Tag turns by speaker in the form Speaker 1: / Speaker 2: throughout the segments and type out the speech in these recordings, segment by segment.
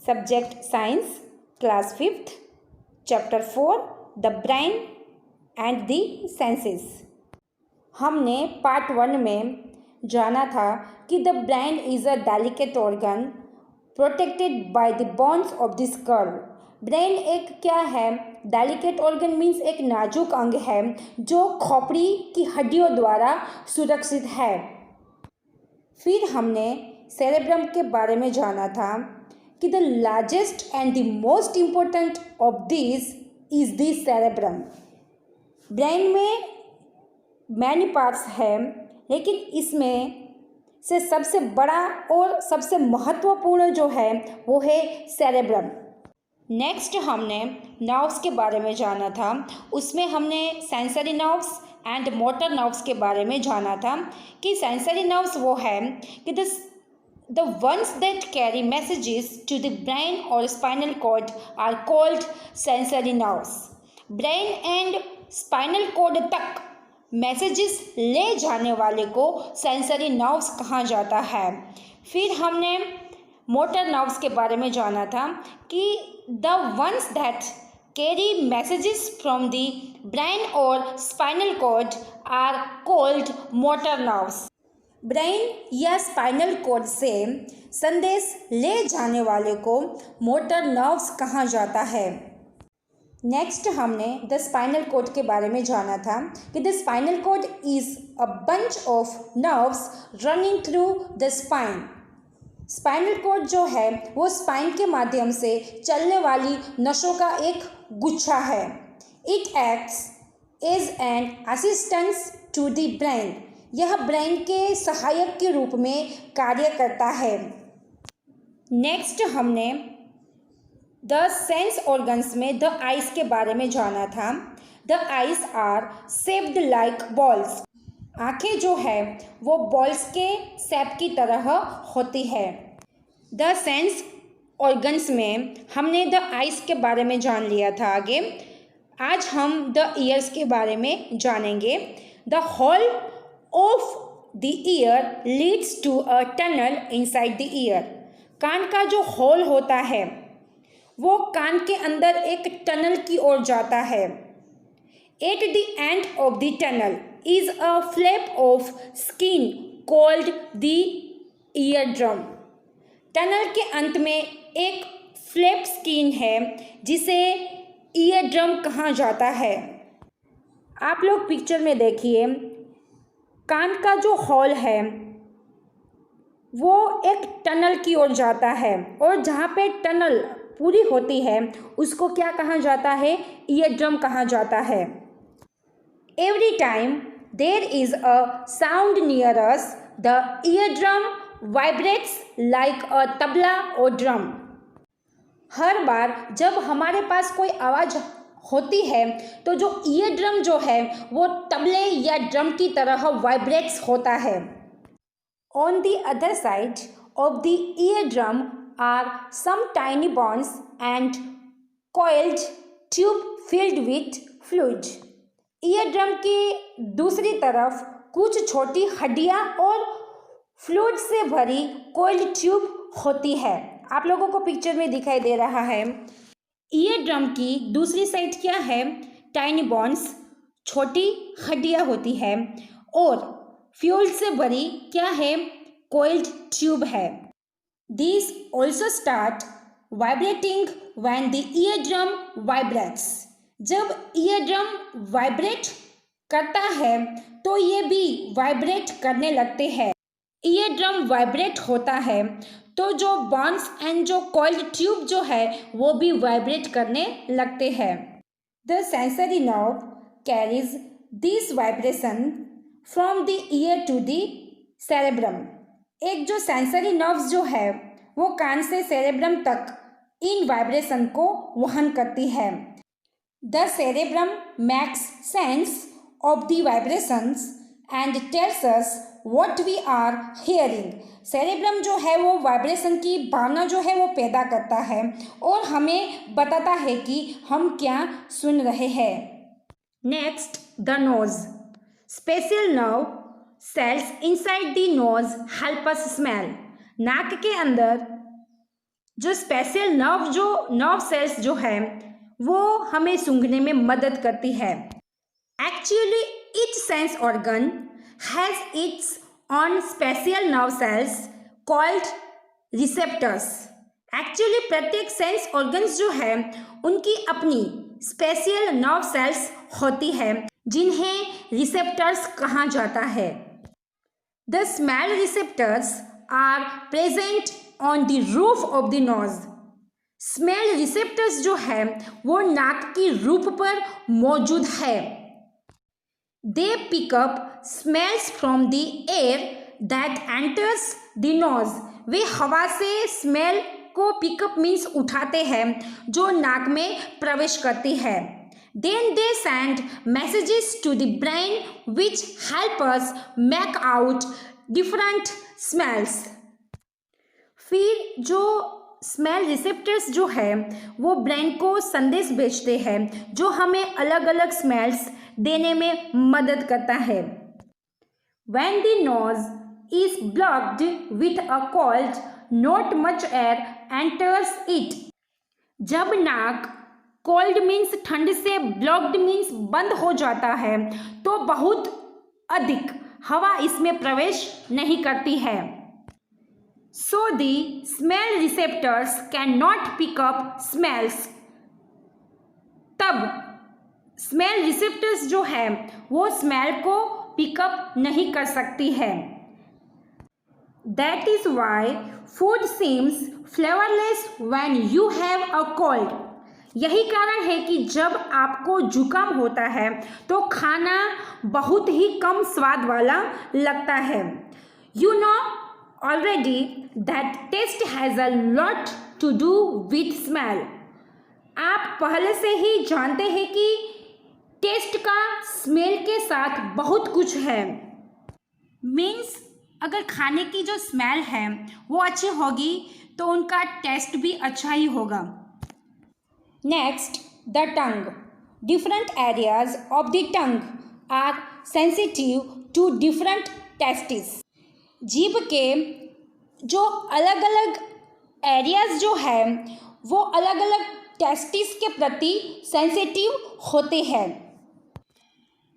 Speaker 1: Subject science, class 5th, chapter 4, the brain and the senses. हमने part 1 में जाना था कि the brain is a delicate organ protected by the bones of the skull. Brain एक क्या है? Delicate organ means एक नाजुक अंग है जो खोपड़ी की हड्डियों द्वारा सुरक्षित है। फिर हमने सेरेब्रम के बारे में जाना था कि the largest and the most important of this is the cerebrum. Brain में मैनी पार्ट्स है, लेकिन इसमें से सबसे बड़ा और सबसे महत्वपूर्ण जो है वो है सेरेब्रम। नेक्स्ट हमने नर्व्स के बारे में जाना था। उसमें हमने sensory nerves and motor nerves के बारे में जाना था कि सेंसरी नर्व्स वो है कि the ones that carry messages to the brain or spinal cord are called sensory nerves. Brain and spinal cord तक मैसेजेस ले जाने वाले को सेंसरी नर्व्स कहा जाता है। फिर हमने मोटर नर्व्स के बारे में जाना था कि the ones that carry messages from the brain और spinal cord are called motor nerves. Brain या स्पाइनल कॉर्ड से संदेश ले जाने वाले को मोटर नर्व्स कहा जाता है। नेक्स्ट हमने द स्पाइनल कॉर्ड के बारे में जाना था कि the spinal cord is a bunch of nerves running through the spine. Spinal cord जो है वो स्पाइन के माध्यम से चलने वाली नसों का एक गुच्छा है। It acts as an assistance to the brain. यह ब्रेन के सहायक के रूप में कार्य करता है। नेक्स्ट हमने द सेंस ऑर्गन्स में द आइज के बारे में जाना था। The eyes are shaped like balls. आँखें जो है वो बॉल्स के शेप की तरह होती है। द सेंस ऑर्गन्स में हमने द आइज के बारे में जान लिया था। आगे आज हम द ईयर्स के बारे में जानेंगे। The hole of the ear leads to a tunnel inside the ear. कान का जो होल होता है वो कान के अंदर एक टनल की ओर जाता है। At the end of the tunnel is a flap of skin called the eardrum. Tunnel के अंत में एक फ्लैप स्किन है जिसे ईयरड्रम कहा जाता है। आप लोग पिक्चर में देखिए, कान का जो हॉल है वो एक टनल की ओर जाता है और जहाँ पे टनल पूरी होती है उसको क्या कहा जाता है? ईयरड्रम कहा जाता है। Every time there is a sound near us the eardrum vibrates like a tabla और ड्रम। हर बार जब हमारे पास कोई आवाज़ होती है तो जो ईयर ड्रम जो है वो तबले या ड्रम की तरह वाइब्रेट्स होता है। On the other side of the ear drum are some tiny bones and coiled tube filled with fluid. Ear drum की दूसरी तरफ कुछ छोटी हड्डियाँ और फ्लूइड से भरी कॉइल्ड ट्यूब होती है। आप लोगों को पिक्चर में दिखाई दे रहा है। ईयर ड्रम की दूसरी साइड क्या है? टाइनी बोन्स, छोटी हड्डियाँ होती है, और फ्यूल से भरी क्या है? कोइल्ड ट्यूब है। This also start vibrating when the ear drum vibrates. जब ईयर ड्रम वाइब्रेट करता है तो ये भी वाइब्रेट करने लगते हैं। ईयर ड्रम वाइब्रेट होता है तो जो बॉन्स एंड जो कॉइल्ड ट्यूब जो है वो भी वाइब्रेट करने लगते हैं। The sensory nerve carries this vibration from the ear to the cerebrum. एक जो सेंसरी नर्व्स जो है वो कान से सेरेब्रम तक इन वाइब्रेशन को वहन करती है। The cerebrum makes sense of the vibrations and tells us what we are hearing. Cerebrum जो है वो वाइब्रेशन की भावना जो है वो पैदा करता है और हमें बताता है कि हम क्या सुन रहे हैं। Next the nose. Special nerve cells inside the nose help us smell. नाक के अंदर जो स्पेशल नर्व सेल्स जो है वो हमें सूंघने में मदद करती है। Actually each sense organ has its on special nerve cells called receptors. Actually प्रत्येक सेंस ऑर्गन्स जो है उनकी अपनी स्पेशल नर्व सेल्स होती है जिन्हें रिसेप्टर्स कहा जाता है। The smell receptors are present on the roof of the nose. Smell receptors जो है वो नाक की रूप पर मौजूद है। They pick up smells from the air that enters the nose. वे हवा से स्मेल को पिकअप मीन्स उठाते हैं जो नाक में प्रवेश करती है। Then they send messages to the brain which help us make out different smells. फिर जो स्मेल रिसेप्टर्स जो है वो ब्रेन को संदेश भेजते हैं जो हमें अलग अलग स्मेल्स देने में मदद करता है। When the nose is blocked with a cold, not much air enters it. जब नाक कोल्ड मीन्स ठंड से, ब्लॉक्ड मीन्स बंद हो जाता है तो बहुत अधिक हवा इसमें प्रवेश नहीं करती है। So the smell receptors can not pick up smells. तब स्मेल रिसेप्टर्स जो है वो स्मेल को पिकअप नहीं कर सकती है। That is why food seems flavourless when you have a cold. यही कारण है कि जब आपको जुकाम होता है तो खाना बहुत ही कम स्वाद वाला लगता है। You know already that taste has a lot to do with smell. आप पहले से ही जानते हैं कि टेस्ट का स्मेल के साथ बहुत कुछ है। मीन्स अगर खाने की जो स्मेल है वो अच्छी होगी तो उनका टेस्ट भी अच्छा ही होगा। Next, the tongue. Different areas of the tongue are sensitive to different tastes. जीभ के जो अलग अलग एरियाज जो है वो अलग अलग टेस्टिस के प्रति सेंसिटिव होते हैं।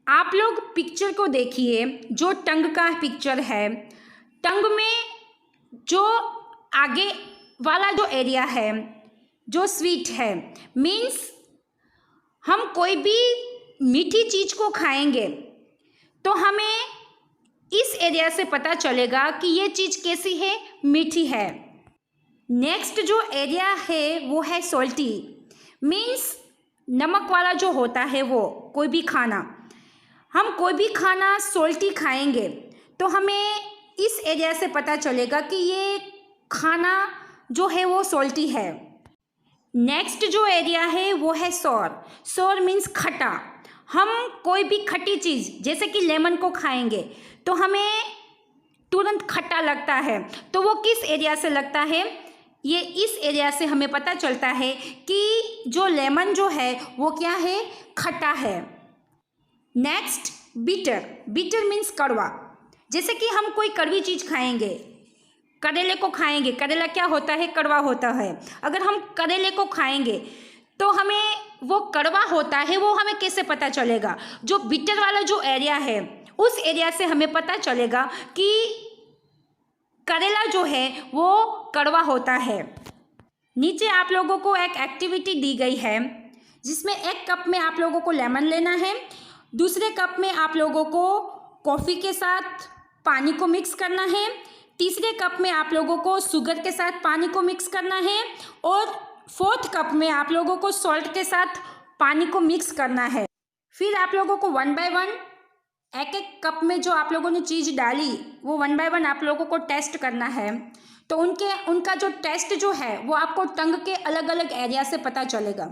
Speaker 1: आप लोग पिक्चर को देखिए, जो टंग का पिक्चर है, टंग में जो आगे वाला जो एरिया है जो स्वीट है, मीन्स हम कोई भी मीठी चीज़ को खाएंगे तो हमें इस एरिया से पता चलेगा कि ये चीज़ कैसी है, मीठी है। नेक्स्ट जो एरिया है वो है सॉल्टी, मीन्स नमक वाला जो होता है वो कोई भी खाना, हम कोई भी खाना सॉल्टी खाएंगे तो हमें इस एरिया से पता चलेगा कि ये खाना जो है वो सॉल्टी है। नेक्स्ट जो एरिया है वो है सोर। सोर मीन्स खट्टा। हम कोई भी खट्टी चीज़ जैसे कि लेमन को खाएंगे तो हमें तुरंत खट्टा लगता है, तो वो किस एरिया से लगता है, ये इस एरिया से हमें पता चलता है कि जो लेमन जो है वो क्या है, खट्टा है। Next, bitter. बिटर मीन्स कड़वा। जैसे कि हम कोई कड़वी चीज़ खाएंगे, करेले को खाएंगे, करेला क्या होता है, कड़वा होता है। अगर हम करेले को खाएंगे तो हमें वो कड़वा होता है, वो हमें कैसे पता चलेगा, जो बिटर वाला जो एरिया है उस एरिया से हमें पता चलेगा कि करेला जो है वो कड़वा होता है। नीचे आप लोगों को एक एक्टिविटी दी गई है जिसमें एक कप में आप लोगों को लेमन लेना है, दूसरे कप में आप लोगों को कॉफ़ी के साथ पानी को मिक्स करना है, तीसरे कप में आप लोगों को शुगर के साथ पानी को मिक्स करना है और फोर्थ कप में आप लोगों को सॉल्ट के साथ पानी को मिक्स करना है। फिर आप लोगों को 1 बाय 1 एक एक कप में जो आप लोगों ने चीज़ डाली वो 1 बाय 1 आप लोगों को टेस्ट करना है। तो उनका जो टेस्ट जो है वो आपको टंग के अलग अलग एरिया से पता चलेगा।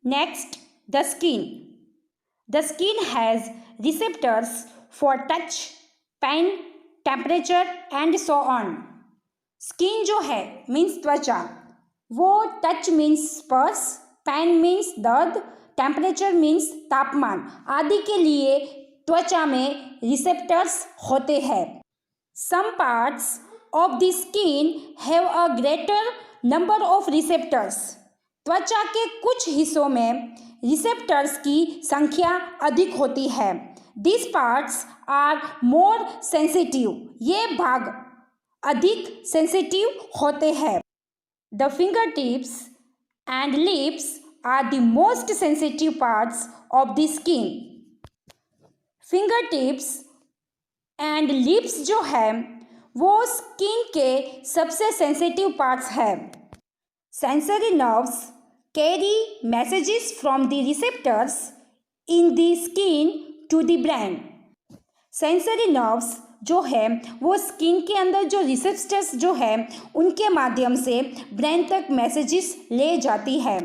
Speaker 1: Next, the skin. The skin has receptors for touch, pain, temperature and so on. Skin जो है मीन्स त्वचा, वो टच मीन्स स्पर्श, पेन मीन्स दर्द, टेम्परेचर मीन्स तापमान आदि के लिए त्वचा में रिसेप्टर्स होते हैं। Some parts of the skin have a greater number of receptors. त्वचा के कुछ हिस्सों में रिसेप्टर्स की संख्या अधिक होती है। This parts are more sensitive. ये भाग अधिक सेंसिटिव होते हैं। The finger tips and lips are the most sensitive parts of the skin. Finger tips and lips जो है वो स्किन के सबसे सेंसिटिव पार्ट्स है। Sensory nerves carry messages from the receptors in the skin to the brain. Sensory nerves जो है वो skin के अंदर जो रिसेप्टर्स जो है उनके माध्यम से ब्रेन तक मैसेजेस ले जाती है।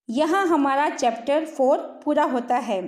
Speaker 1: यहाँ हमारा चैप्टर 4 पूरा होता है।